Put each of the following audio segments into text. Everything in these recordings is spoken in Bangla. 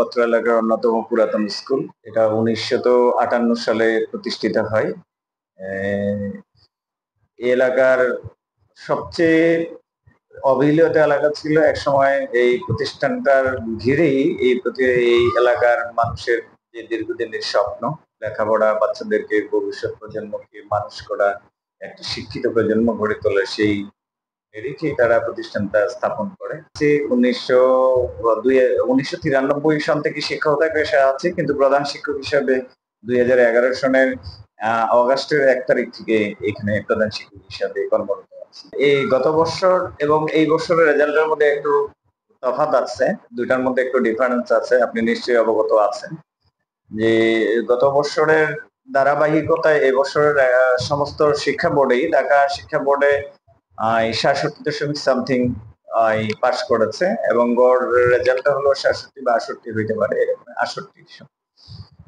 অত্র এলাকার অন্যতম পুরাতন স্কুল। এটা 1958 সালে প্রতিষ্ঠিত হয়। এই এলাকার সবচেয়ে অবিহিত এলাকা ছিল একসময়। এই প্রতিষ্ঠানটার ঘিরেই এই এলাকার মানুষের যে দীর্ঘদিনের স্বপ্ন, লেখাপড়া, বাচ্চাদেরকে ভবিষ্যৎ প্রজন্মকে মানুষ করা, একটা শিক্ষিত প্রজন্ম গড়ে তোলা, সেই নিরিখেই তারা প্রতিষ্ঠানটা স্থাপন করে। 1993 সন থেকে শিক্ষকতায় পেশায় আছে, কিন্তু প্রধান শিক্ষক হিসাবে 2011 সনের অগাস্টের 1 তারিখ থেকে এখানে প্রধান শিক্ষক হিসাবে কর্মরত আছি। এই গত বছর এবং এই বছরের রেজাল্টের মধ্যে একটু তফাৎ আছে, দুইটার মধ্যে একটু ডিফারেন্স আছে। আপনি নিশ্চয়ই অবগত আছেন যে গত বছরের ধারাবাহিকতায় এবছরের সমস্ত শিক্ষা বোর্ডেই, ঢাকা শিক্ষা বোর্ডে 67.something পাস করেছে এবং গড় রেজাল্টটা হলো 67 বা 68 হইতে পারে, এরকম 68।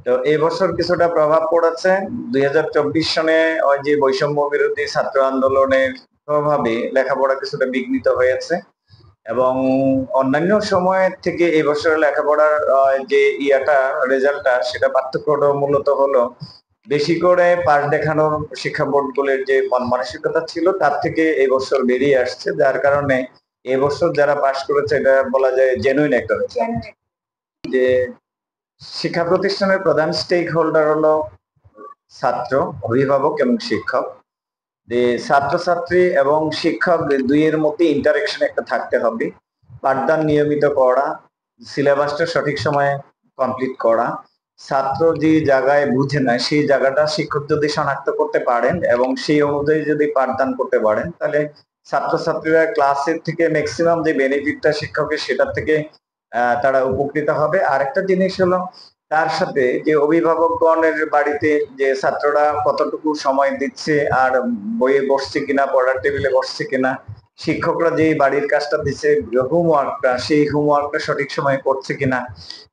তো এই বছর কিছুটা প্রভাব পড়েছে 2024 সনে ওই যে বৈষম্য বিরোধী ছাত্র আন্দোলনের প্রভাবে লেখাপড়া কিছুটা বিঘ্নিত হয়েছে এবং অন্যান্য সময়ের থেকে এই বছরের লেখাপড়ার যে রেজাল্টটা, সেটা পার্থক্যটা মূলত হলো বেশি করে পাস দেখানোর শিক্ষা বোর্ডগুলির যে মন মানসিকতা ছিল তার থেকে এই বছর বেরিয়ে আসছে, যার কারণে এবছর যারা পাস করেছে এটা বলা যায় জেনুইন একটা যে শিক্ষা প্রতিষ্ঠানের প্রধান স্টেক হোল্ডার হলো ছাত্র, অভিভাবক এবং শিক্ষক। যে ছাত্রছাত্রী এবং শিক্ষক দুইয়ের মধ্যে ইন্টারেকশন একটা থাকতে হবে। পাঠদান নিয়মিত করা, সিলেবাসটা সঠিক সময়ে কমপ্লিট করা, ছাত্র যে জায়গায় বুঝে না সেই জায়গাটা শিক্ষক যদি শনাক্ত করতে পারেন এবং সেই অনুযায়ী যদি পাঠদান করতে পারেন, তাহলে ছাত্রছাত্রীরা ক্লাসের থেকে ম্যাক্সিমাম যে বেনিফিটটা শিক্ষকের, সেটার থেকে তারা উপকৃত হবে। আরেকটা জিনিস হলো তার সাথে যে অভিভাবকগণের বাড়িতে যে ছাত্ররা কতটুকু সময় দিচ্ছে আর বইয়ে বসছে কিনা, পড়ার টেবিলে বসছে কিনা, শিক্ষকরা যে বাড়ির কাজটা দিচ্ছে হোমওয়ার্কটা, সেই হোমওয়ার্কটা সঠিক সময়ে করছে কিনা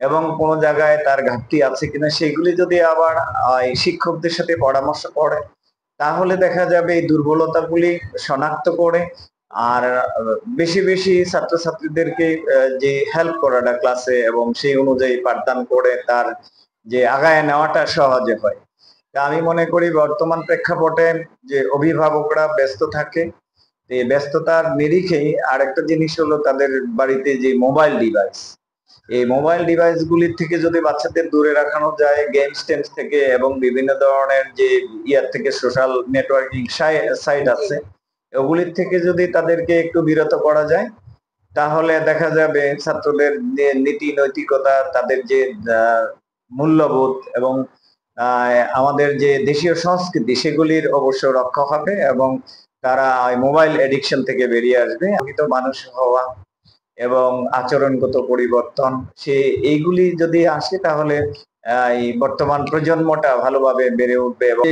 এবং কোনো জায়গায় তার ঘাটতি আছে কিনা, সেগুলি যদি আবার শিক্ষকদের সাথে পরামর্শ করে, তাহলে দেখা যাবে এই দুর্বলতাগুলি শনাক্ত করে আর বেশি বেশি ছাত্রছাত্রীদেরকে যে হেল্প করাটা ক্লাসে এবং সেই অনুযায়ী পাঠদান করে তার যে আগায় নেওয়াটা সহজে হয়। আমি মনে করি বর্তমান প্রেক্ষাপটে যে অভিভাবকরা ব্যস্ত থাকে, এই ব্যস্ততার নিরিখেই আরেকটা জিনিস হলো তাদের বাড়িতে যে মোবাইল ডিভাইস, এই মোবাইল ডিভাইস গুলির থেকে যদি বাচ্চাদের দূরে রাখানো যায়, গেমস টেমস থেকে এবং বিভিন্ন ধরনের যে থেকে সোশ্যাল নেটওয়ার্কিং সাইট আছে, ওগুলির থেকে যদি তাদেরকে একটু বিরত করা যায়, তাহলে দেখা যাবে ছাত্রদের যে নীতি নৈতিকতা, তাদের যে মূল্যবোধ এবং আমাদের যে দেশীয় সংস্কৃতি, সেগুলির অবশ্য রক্ষা হবে এবং তারা মোবাইল এডিকশন থেকে বেরিয়ে আসবে। আমি তো মানুষ হওয়া এবং আচরণগত পরিবর্তন, এইগুলি যদি আসে, তাহলে এই বর্তমান প্রজন্মটা ভালোভাবে বেড়ে উঠবে। এবং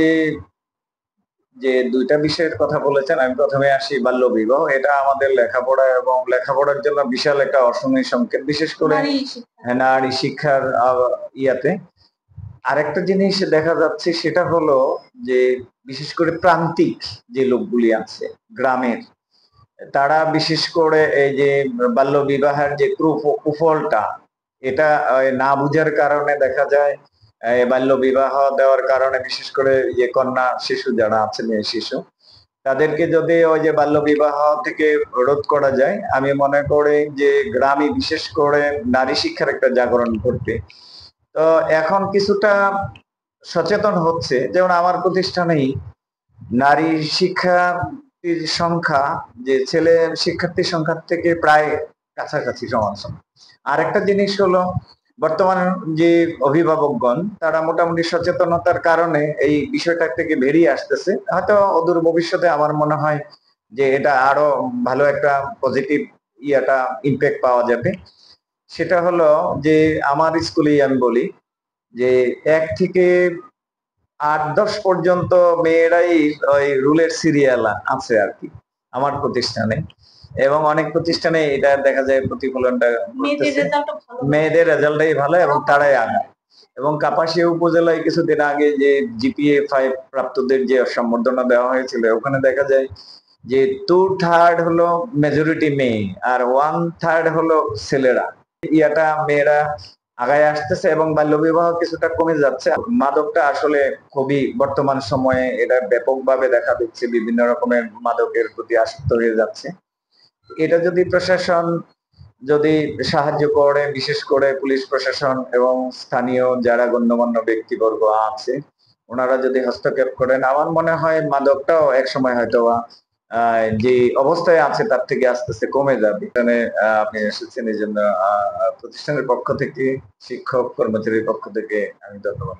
যে দুইটা বিষয়ের কথা বলেছেন, আমি প্রথমে আসি বাল্য বিবাহ। এটা আমাদের লেখাপড়া এবং লেখাপড়ার জন্য বিশাল একটা অশনি সংকেত, বিশেষ করে নারী শিক্ষার ইয়াতে। আরেকটা জিনিস দেখা যাচ্ছে, সেটা হলো যে বিশেষ করে প্রান্তিক যে লোকগুলি আছে গ্রামের, তারা বিশেষ করে এই যে বাল্য বিবাহের যে কুফলটা, এটা না বুঝার কারণে দেখা যায় বাল্য বিবাহ দেওয়ার কারণে, বিশেষ করে যে কন্যা শিশু যারা আছে, মেয়ে শিশু, তাদেরকে যদি ওই যে বাল্য বিবাহ থেকে রোধ করা যায়, আমি মনে করি যে গ্রামে বিশেষ করে নারী শিক্ষার একটা জাগরণ ঘটবে। তো এখন কিছুটা সচেতন হচ্ছে, যেমন আমার প্রতিষ্ঠানেই নারী শিক্ষার্থীর সংখ্যা, যে ছেলে শিক্ষার্থীর সংখ্যার থেকে প্রায় কাছাকাছি সমান সমান। আরেকটা জিনিস হলো বর্তমান যে অভিভাবকগণ, তারা মোটামুটি সচেতনতার কারণে এই বিষয়টা থেকে বেরিয়ে আসতেছে। হয়তো অদূর ভবিষ্যতে আমার মনে হয় যে এটা আরো ভালো একটা পজিটিভ ইম্প্যাক্ট পাওয়া যাবে। সেটা হলো যে আমার স্কুলেই আমি বলি যে 1 থেকে 8-10 পর্যন্ত মেয়েরাই ওই রুলের সিরিয়াল আছে আর কি আমার প্রতিষ্ঠানে, এবং অনেক প্রতিষ্ঠানে এটা দেখা যায় প্রতিফলনটা, মেয়েদের রেজাল্টটাই ভালো এবং তারাই আগায়। এবং কাপাসিয়া উপজেলায় কিছুদিন আগে যে জিপিএ 5 প্রাপ্তদের যে সম্বর্ধনা দেওয়া হয়েছিল, ওখানে দেখা যায় যে 2/3 হলো মেজরিটি মেয়ে আর 1/3 হলো ছেলেরা। ইয়াটা মেয়েরা আগায় আসতেছে এবং বাল্যবিবাহ কিছুটা কমে যাচ্ছে। মাদকটা আসলে খুবই বর্তমান সময়ে এটা ব্যাপকভাবে দেখা দিচ্ছে, বিভিন্ন রকমের মাদকের প্রতি আসক্ত হয়ে যাচ্ছে। এটা যদি প্রশাসন যদি সাহায্য করে, বিশেষ করে পুলিশ প্রশাসন এবং স্থানীয় যারা গণ্যমান্য ব্যক্তিবর্গ আছে, ওনারা যদি হস্তক্ষেপ করেন, আমার মনে হয় মাদকটাও একসময় হয়তো যে অবস্থায় আছে তার থেকে আস্তে আস্তে কমে যাবে। এখানে আপনি এসেছেন এই জন্য প্রতিষ্ঠানের পক্ষ থেকে, শিক্ষক কর্মচারীর পক্ষ থেকে আমি ধন্যবাদ।